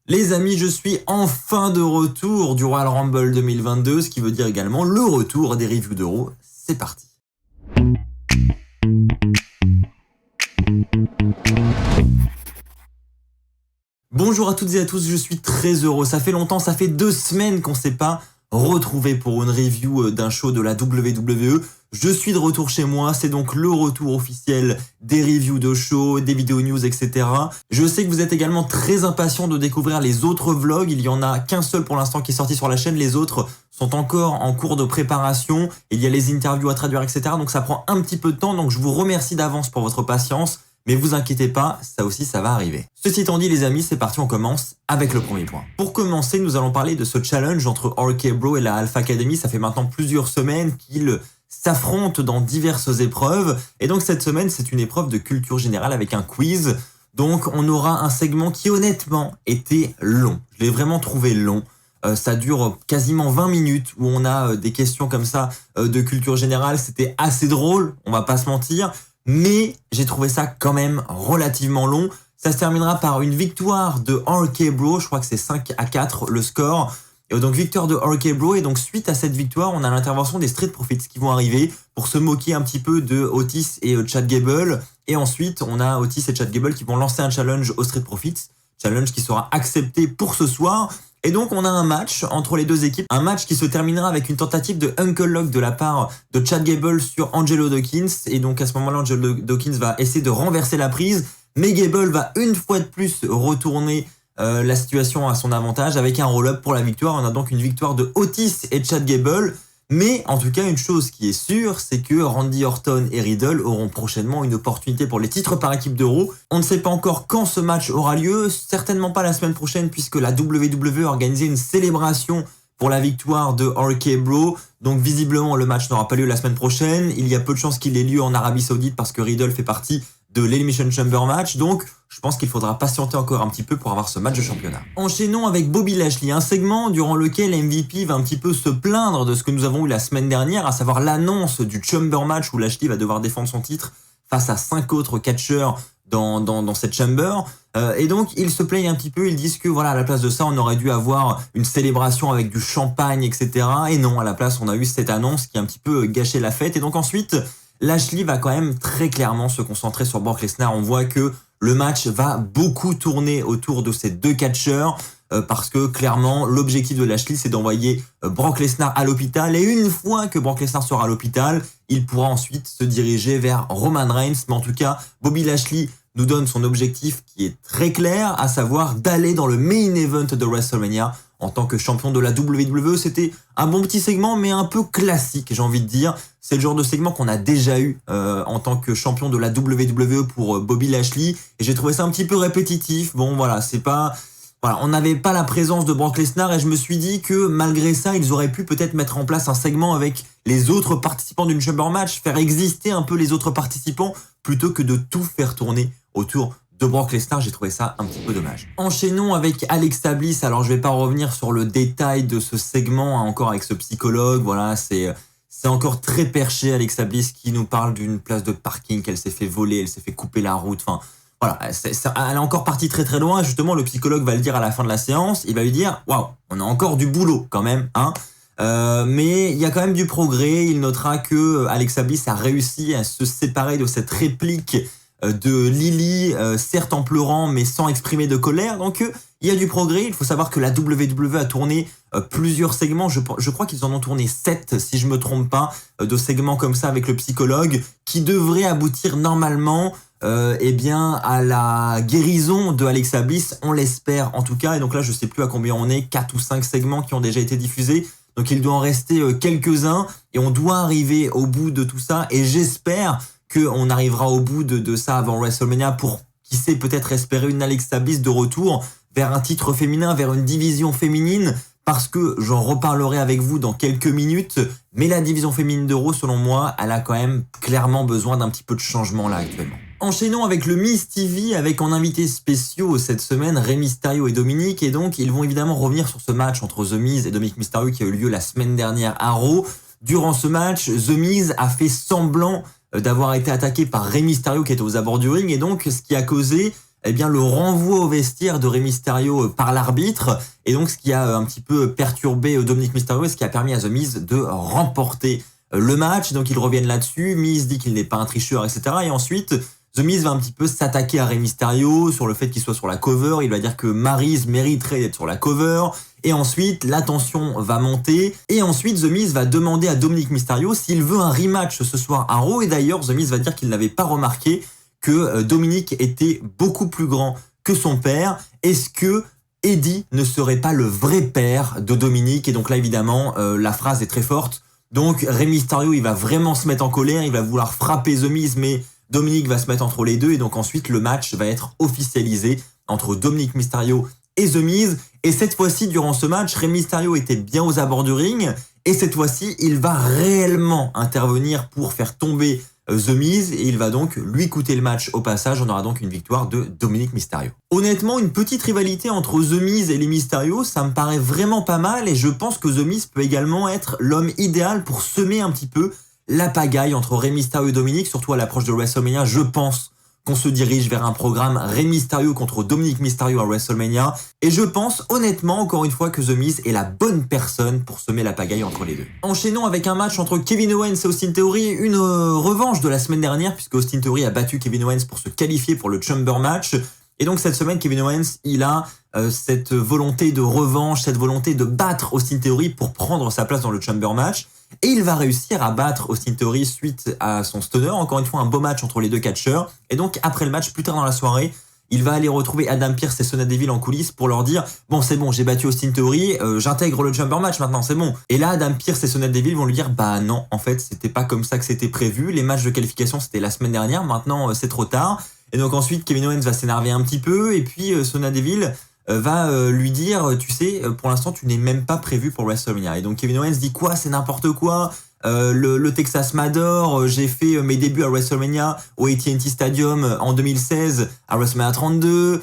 Les amis, je suis enfin de retour du Royal Rumble 2022, ce qui veut dire également le retour des reviews de Raw. C'est parti. Bonjour à toutes et à tous, je suis très heureux. Ça fait longtemps, ça fait 2 semaines qu'on ne s'est pas retrouvé pour une review d'un show de la WWE. Je suis de retour chez moi, c'est donc le retour officiel des reviews de shows, des vidéos news, etc. Je sais que vous êtes également très impatients de découvrir les autres vlogs. Il y en a qu'un seul pour l'instant qui est sorti sur la chaîne. Les autres sont encore en cours de préparation. Il y a les interviews à traduire, etc. Donc ça prend un petit peu de temps. Donc je vous remercie d'avance pour votre patience. Mais vous inquiétez pas, ça aussi ça va arriver. Ceci étant dit les amis, c'est parti, on commence avec le premier point. Pour commencer, nous allons parler de ce challenge entre RK Bro et la Alpha Academy. Ça fait maintenant plusieurs semaines qu'ils s'affrontent dans diverses épreuves. Et donc cette semaine, c'est une épreuve de culture générale avec un quiz. Donc on aura un segment qui honnêtement était long. Je l'ai vraiment trouvé long. Ça dure quasiment 20 minutes où on a des questions comme ça de culture générale. C'était assez drôle, on va pas se mentir. Mais j'ai trouvé ça quand même relativement long. Ça se terminera par une victoire de RK Bro. Je crois que c'est 5-4 le score. Et donc victoire de RK Bro. Et donc suite à cette victoire, on a l'intervention des Street Profits qui vont arriver pour se moquer un petit peu de Otis et Chad Gable. Et ensuite, on a Otis et Chad Gable qui vont lancer un challenge aux Street Profits. Challenge qui sera accepté pour ce soir. Et donc, on a un match entre les deux équipes. Un match qui se terminera avec une tentative de Uncle Lock de la part de Chad Gable sur Angelo Dawkins. Et donc, à ce moment-là, Angelo Dawkins va essayer de renverser la prise. Mais Gable va une fois de plus retourner la situation à son avantage avec un roll-up pour la victoire. On a donc une victoire de Otis et Chad Gable. Mais en tout cas, une chose qui est sûre, c'est que Randy Orton et Riddle auront prochainement une opportunité pour les titres par équipe de Raw. On ne sait pas encore quand ce match aura lieu, certainement pas la semaine prochaine puisque la WWE a organisé une célébration pour la victoire de RK Bro. Donc visiblement, le match n'aura pas lieu la semaine prochaine. Il y a peu de chances qu'il ait lieu en Arabie Saoudite parce que Riddle fait partie de l'Elimination Chamber match, donc je pense qu'il faudra patienter encore un petit peu pour avoir ce match de championnat. Enchaînons avec Bobby Lashley, un segment durant lequel MVP va un petit peu se plaindre de ce que nous avons eu la semaine dernière, à savoir l'annonce du Chamber match où Lashley va devoir défendre son titre face à 5 autres catcheurs dans cette Chamber. Et donc ils se plaignent un petit peu, ils disent que voilà, à la place de ça, on aurait dû avoir une célébration avec du champagne, etc. Et non, à la place, on a eu cette annonce qui a un petit peu gâché la fête. Et donc ensuite, Lashley va quand même très clairement se concentrer sur Brock Lesnar. On voit que le match va beaucoup tourner autour de ces deux catcheurs parce que clairement l'objectif de Lashley c'est d'envoyer Brock Lesnar à l'hôpital et une fois que Brock Lesnar sera à l'hôpital, il pourra ensuite se diriger vers Roman Reigns. Mais en tout cas, Bobby Lashley nous donne son objectif qui est très clair, à savoir d'aller dans le main event de WrestleMania en tant que champion de la WWE. C'était un bon petit segment, mais un peu classique, j'ai envie de dire. C'est le genre de segment qu'on a déjà eu en tant que champion de la WWE pour Bobby Lashley. Et j'ai trouvé ça un petit peu répétitif. Bon, voilà, c'est pas... Voilà, on n'avait pas la présence de Brock Lesnar et je me suis dit que malgré ça, ils auraient pu peut-être mettre en place un segment avec les autres participants d'une Chamber match, faire exister un peu les autres participants plutôt que de tout faire tourner autour de Brock Lesnar. J'ai trouvé ça un petit peu dommage. Enchaînons avec Alexa Bliss. Alors je vais pas revenir sur le détail de ce segment, hein, encore avec ce psychologue. Voilà, c'est encore très perché. Alexa Bliss qui nous parle d'une place de parking qu'elle s'est fait voler, elle s'est fait couper la route. Enfin voilà, elle est encore partie très très loin. Justement, le psychologue va le dire à la fin de la séance. Il va lui dire waouh, on a encore du boulot quand même, hein. Mais il y a quand même du progrès. Il notera que Alexa Bliss a réussi à se séparer de cette réplique de Lily, certes en pleurant mais sans exprimer de colère. Donc il y a du progrès. Il faut savoir que la WWE a tourné plusieurs segments. Je crois qu'ils en ont tourné 7 si je me trompe pas, de segments comme ça avec le psychologue qui devraient aboutir normalement eh bien à la guérison de Alexa Bliss, on l'espère en tout cas. Et donc là je sais plus à combien on est, 4 ou 5 segments qui ont déjà été diffusés. Donc il doit en rester quelques-uns et on doit arriver au bout de tout ça. Et j'espère qu'on arrivera au bout de ça avant WrestleMania pour, qui sait, peut-être espérer une Alexa Bliss de retour vers un titre féminin, vers une division féminine, parce que j'en reparlerai avec vous dans quelques minutes, mais la division féminine de Raw, selon moi, elle a quand même clairement besoin d'un petit peu de changement là actuellement. Enchaînons avec le Miz TV, avec en invités spéciaux cette semaine Rey Mysterio et Dominic, et donc ils vont évidemment revenir sur ce match entre The Miz et Dominic Mysterio qui a eu lieu la semaine dernière à Raw. Durant ce match, The Miz a fait semblant d'avoir été attaqué par Rey Mysterio qui était aux abords du ring, et donc ce qui a causé eh bien le renvoi au vestiaire de Rey Mysterio par l'arbitre, et donc ce qui a un petit peu perturbé Dominic Mysterio et ce qui a permis à The Miz de remporter le match. Donc ils reviennent là-dessus, Miz dit qu'il n'est pas un tricheur, etc. Et ensuite The Miz va un petit peu s'attaquer à Rey Mysterio sur le fait qu'il soit sur la cover. Il va dire que Maryse mériterait d'être sur la cover. Et ensuite, la tension va monter. Et ensuite, The Miz va demander à Dominic Mysterio s'il veut un rematch ce soir à Raw. Et d'ailleurs, The Miz va dire qu'il n'avait pas remarqué que Dominic était beaucoup plus grand que son père. Est-ce que Eddie ne serait pas le vrai père de Dominic? Et donc là, évidemment, la phrase est très forte. Donc, Rey Mysterio, il va vraiment se mettre en colère. Il va vouloir frapper The Miz, mais Dominic va se mettre entre les deux. Et donc ensuite, le match va être officialisé entre Dominic Mysterio et The Miz. Et cette fois-ci, durant ce match, Rey Mysterio était bien aux abords du ring. Et cette fois-ci, il va réellement intervenir pour faire tomber The Miz. Et il va donc lui coûter le match au passage. On aura donc une victoire de Dominic Mysterio. Honnêtement, une petite rivalité entre The Miz et les Mysterio, ça me paraît vraiment pas mal. Et je pense que The Miz peut également être l'homme idéal pour semer un petit peu la pagaille entre Rey Mysterio et Dominic. Surtout à l'approche de WrestleMania, je pense qu'on se dirige vers un programme Rey Mysterio contre Dominic Mysterio à WrestleMania. Et je pense honnêtement, encore une fois, que The Miz est la bonne personne pour semer la pagaille entre les deux. Enchaînons avec un match entre Kevin Owens et Austin Theory, une revanche de la semaine dernière, puisque Austin Theory a battu Kevin Owens pour se qualifier pour le Chamber match. Et donc cette semaine, Kevin Owens, il a cette volonté de revanche, cette volonté de battre Austin Theory pour prendre sa place dans le Chamber match. Et il va réussir à battre Austin Theory suite à son stunner. Encore une fois, un beau match entre les deux catcheurs. Et donc, après le match, plus tard dans la soirée, il va aller retrouver Adam Pearce et Sonya Deville en coulisses pour leur dire « Bon, c'est bon, j'ai battu Austin Theory, j'intègre le Chamber match maintenant, c'est bon. » Et là, Adam Pearce et Sonya Deville vont lui dire « Bah non, en fait, c'était pas comme ça que c'était prévu. Les matchs de qualification, c'était la semaine dernière. Maintenant, c'est trop tard. » Et donc ensuite, Kevin Owens va s'énerver un petit peu. Et puis, Sonya Deville va lui dire, tu sais, pour l'instant, tu n'es même pas prévu pour WrestleMania. Et donc Kevin Owens dit quoi? C'est n'importe quoi. Le Texas m'adore. J'ai fait mes débuts à WrestleMania au AT&T Stadium en 2016 à WrestleMania 32.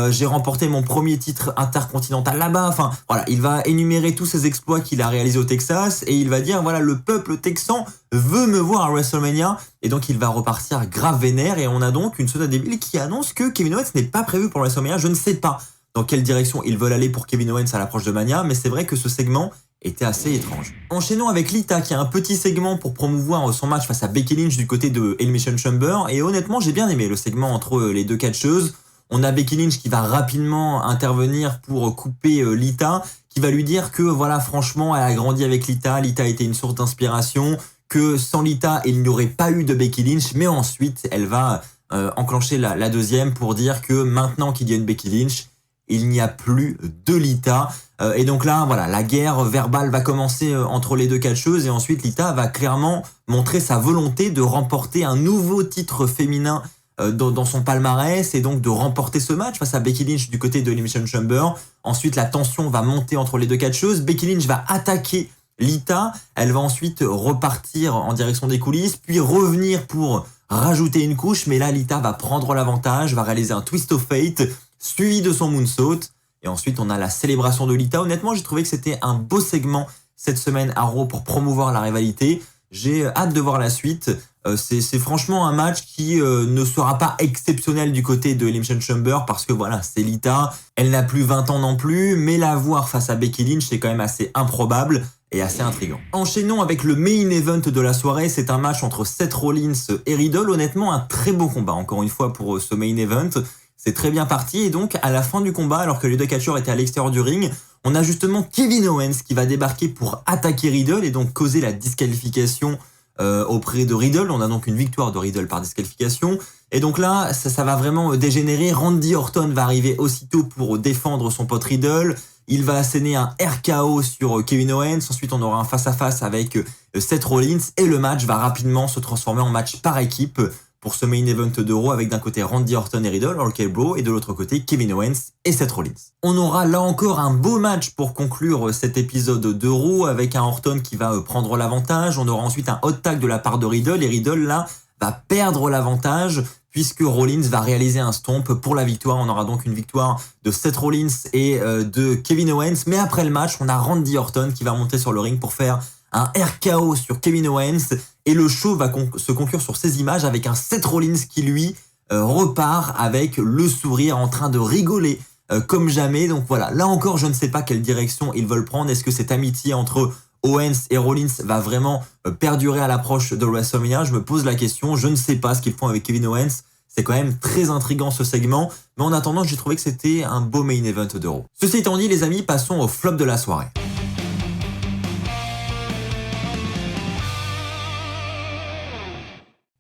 J'ai remporté mon premier titre intercontinental là-bas. Enfin, voilà, il va énumérer tous ses exploits qu'il a réalisés au Texas et il va dire, voilà, le peuple texan veut me voir à WrestleMania. Et donc, il va repartir grave vénère et on a donc une Sonya Deville qui annonce que Kevin Owens n'est pas prévu pour WrestleMania. Je ne sais pas dans quelle direction ils veulent aller pour Kevin Owens à l'approche de Mania, mais c'est vrai que ce segment était assez étrange. Enchaînons avec Lita qui a un petit segment pour promouvoir son match face à Becky Lynch du côté de Elimination Chamber, et honnêtement j'ai bien aimé le segment entre les deux catcheuses. On a Becky Lynch qui va rapidement intervenir pour couper Lita, qui va lui dire que voilà, franchement elle a grandi avec Lita, Lita était une source d'inspiration, que sans Lita il n'y aurait pas eu de Becky Lynch, mais ensuite elle va enclencher la deuxième pour dire que maintenant qu'il y a une Becky Lynch, il n'y a plus de Lita. Et donc là, voilà, la guerre verbale va commencer entre les deux catcheuses et ensuite Lita va clairement montrer sa volonté de remporter un nouveau titre féminin dans son palmarès et donc de remporter ce match face à Becky Lynch du côté de Elimination Chamber. Ensuite, la tension va monter entre les deux catcheuses. Becky Lynch va attaquer Lita. Elle va ensuite repartir en direction des coulisses, puis revenir pour rajouter une couche. Mais là, Lita va prendre l'avantage, va réaliser un twist of fate, suivi de son moonsault. Et ensuite, on a la célébration de Lita. Honnêtement, j'ai trouvé que c'était un beau segment cette semaine à Raw pour promouvoir la rivalité. J'ai hâte de voir la suite. C'est franchement un match qui ne sera pas exceptionnel du côté de Elimination Chamber parce que voilà, c'est Lita. Elle n'a plus 20 ans non plus, mais la voir face à Becky Lynch, c'est quand même assez improbable et assez intriguant. Enchaînons avec le main event de la soirée. C'est un match entre Seth Rollins et Riddle. Honnêtement, un très beau combat, encore une fois, pour ce main event. C'est très bien parti et donc à la fin du combat, alors que les deux catcheurs étaient à l'extérieur du ring, on a justement Kevin Owens qui va débarquer pour attaquer Riddle et donc causer la disqualification auprès de Riddle. On a donc une victoire de Riddle par disqualification. Et donc là, ça va vraiment dégénérer. Randy Orton va arriver aussitôt pour défendre son pote Riddle. Il va asséner un RKO sur Kevin Owens. Ensuite, on aura un face-à-face avec Seth Rollins et le match va rapidement se transformer en match par équipe pour ce main event de Raw avec d'un côté Randy Orton et Riddle, RK Bro, et de l'autre côté Kevin Owens et Seth Rollins. On aura là encore un beau match pour conclure cet épisode de Raw avec un Orton qui va prendre l'avantage. On aura ensuite un hot tag de la part de Riddle et Riddle là va perdre l'avantage puisque Rollins va réaliser un stomp pour la victoire. On aura donc une victoire de Seth Rollins et de Kevin Owens. Mais après le match, on a Randy Orton qui va monter sur le ring pour faire un RKO sur Kevin Owens. Et le show va se conclure sur ces images avec un Seth Rollins qui, lui, repart avec le sourire en train de rigoler comme jamais. Donc voilà, là encore, je ne sais pas quelle direction ils veulent prendre. Est-ce que cette amitié entre Owens et Rollins va vraiment perdurer à l'approche de WrestleMania? Je me pose la question, je ne sais pas ce qu'ils font avec Kevin Owens. C'est quand même très intriguant ce segment, mais en attendant, j'ai trouvé que c'était un beau main event de Raw. Ceci étant dit, les amis, passons au flop de la soirée.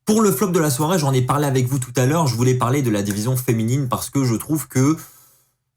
Pour le flop de la soirée, j'en ai parlé avec vous tout à l'heure, je voulais parler de la division féminine parce que je trouve que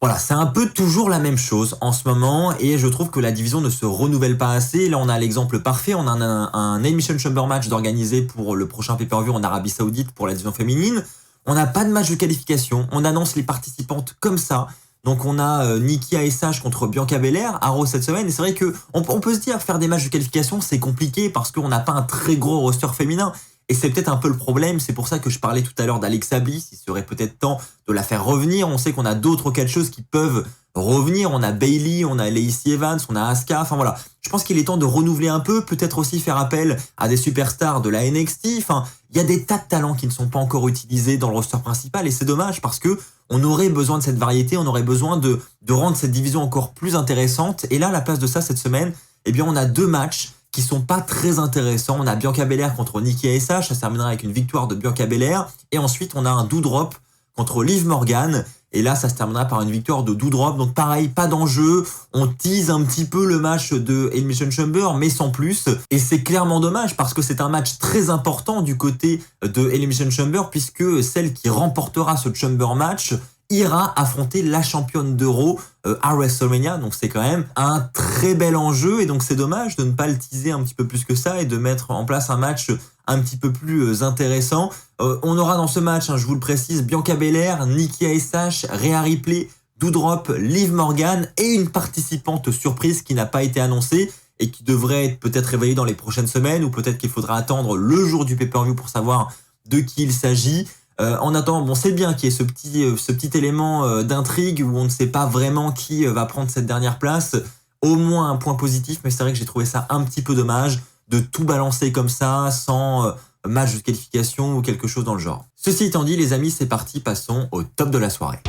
voilà, c'est un peu toujours la même chose en ce moment et je trouve que la division ne se renouvelle pas assez. Là, on a l'exemple parfait, on a un Elimination Chamber match d'organiser pour le prochain pay-per-view en Arabie Saoudite pour la division féminine. On n'a pas de match de qualification, on annonce les participantes comme ça. Donc on a Nikki ASH contre Bianca Belair à Raw cette semaine et c'est vrai que on peut se dire faire des matchs de qualification c'est compliqué parce qu'on n'a pas un très gros roster féminin. Et c'est peut-être un peu le problème, c'est pour ça que je parlais tout à l'heure d'Alexa Bliss, il serait peut-être temps de la faire revenir. On sait qu'on a d'autres catcheuses qui peuvent revenir, on a Bayley, on a Lacey Evans, on a Asuka, enfin voilà. Je pense qu'il est temps de renouveler un peu, peut-être aussi faire appel à des superstars de la NXT. Enfin, il y a des tas de talents qui ne sont pas encore utilisés dans le roster principal et c'est dommage parce que on aurait besoin de cette variété, on aurait besoin de rendre cette division encore plus intéressante. Et là, à la place de ça, cette semaine, eh bien, on a deux matchs qui sont pas très intéressants. On a Bianca Belair contre Nikki ASH, ça se terminera avec une victoire de Bianca Belair. Et ensuite, on a un Doudrop contre Liv Morgan. Et là, ça se terminera par une victoire de Doudrop. Donc pareil, pas d'enjeu. On tease un petit peu le match de Elimination Chamber, mais sans plus. Et c'est clairement dommage parce que c'est un match très important du côté de Elimination Chamber puisque celle qui remportera ce Chamber match ira affronter la championne d'Euro à WrestleMania. Donc c'est quand même un très bel enjeu et donc c'est dommage de ne pas le teaser un petit peu plus que ça et de mettre en place un match un petit peu plus intéressant. On aura dans ce match, je vous le précise, Bianca Belair, Nikki ASH, Rhea Ripley, Doudrop, Liv Morgan et une participante surprise qui n'a pas été annoncée et qui devrait être peut-être révélée dans les prochaines semaines ou peut-être qu'il faudra attendre le jour du pay-per-view pour savoir de qui il s'agit. En attendant, bon, c'est bien qu'il y ait ce petit élément d'intrigue où on ne sait pas vraiment qui va prendre cette dernière place. Au moins un point positif, mais c'est vrai que j'ai trouvé ça un petit peu dommage de tout balancer comme ça, sans match de qualification ou quelque chose dans le genre. Ceci étant dit, les amis, c'est parti, passons au top de la soirée.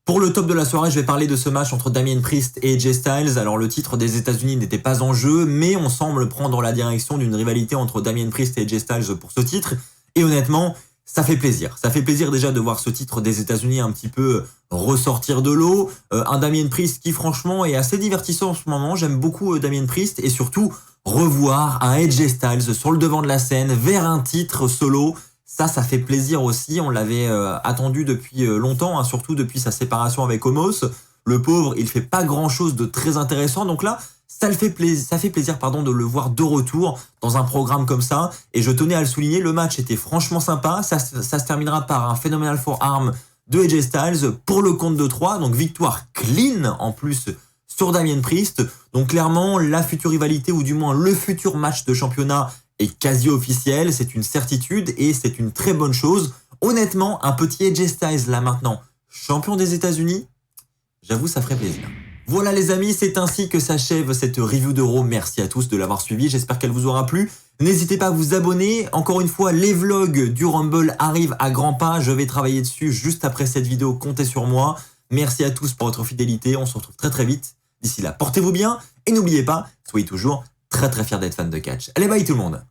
Pour le top de la soirée, je vais parler de ce match entre Damien Priest et AJ Styles. Alors le titre des États-Unis n'était pas en jeu, mais on semble prendre la direction d'une rivalité entre Damien Priest et AJ Styles pour ce titre. Et honnêtement, ça fait plaisir. Ça fait plaisir déjà de voir ce titre des États-Unis un petit peu ressortir de l'eau. Un Damien Priest qui franchement est assez divertissant en ce moment. J'aime beaucoup Damien Priest et surtout revoir un AJ Styles sur le devant de la scène vers un titre solo. Ça fait plaisir aussi. On l'avait attendu depuis longtemps, surtout depuis sa séparation avec Omos. Le pauvre, il fait pas grand-chose de très intéressant. Donc là, ça fait plaisir de le voir de retour dans un programme comme ça. Et je tenais à le souligner, le match était franchement sympa. Ça se terminera par un Phenomenal Forearm de AJ Styles pour le compte de 3. Donc victoire clean en plus sur Damien Priest. Donc clairement, la future rivalité ou du moins le futur match de championnat est quasi officiel, c'est une certitude et c'est une très bonne chose. Honnêtement, un petit AJ Styles là maintenant, champion des États-Unis, j'avoue ça ferait plaisir. Voilà les amis, c'est ainsi que s'achève cette review de Raw. Merci à tous de l'avoir suivi, j'espère qu'elle vous aura plu. N'hésitez pas à vous abonner. Encore une fois, les vlogs du Rumble arrivent à grands pas. Je vais travailler dessus juste après cette vidéo, comptez sur moi. Merci à tous pour votre fidélité, on se retrouve très très vite. D'ici là, portez-vous bien et n'oubliez pas, soyez toujours très fiers d'être fan de catch. Allez, bye tout le monde!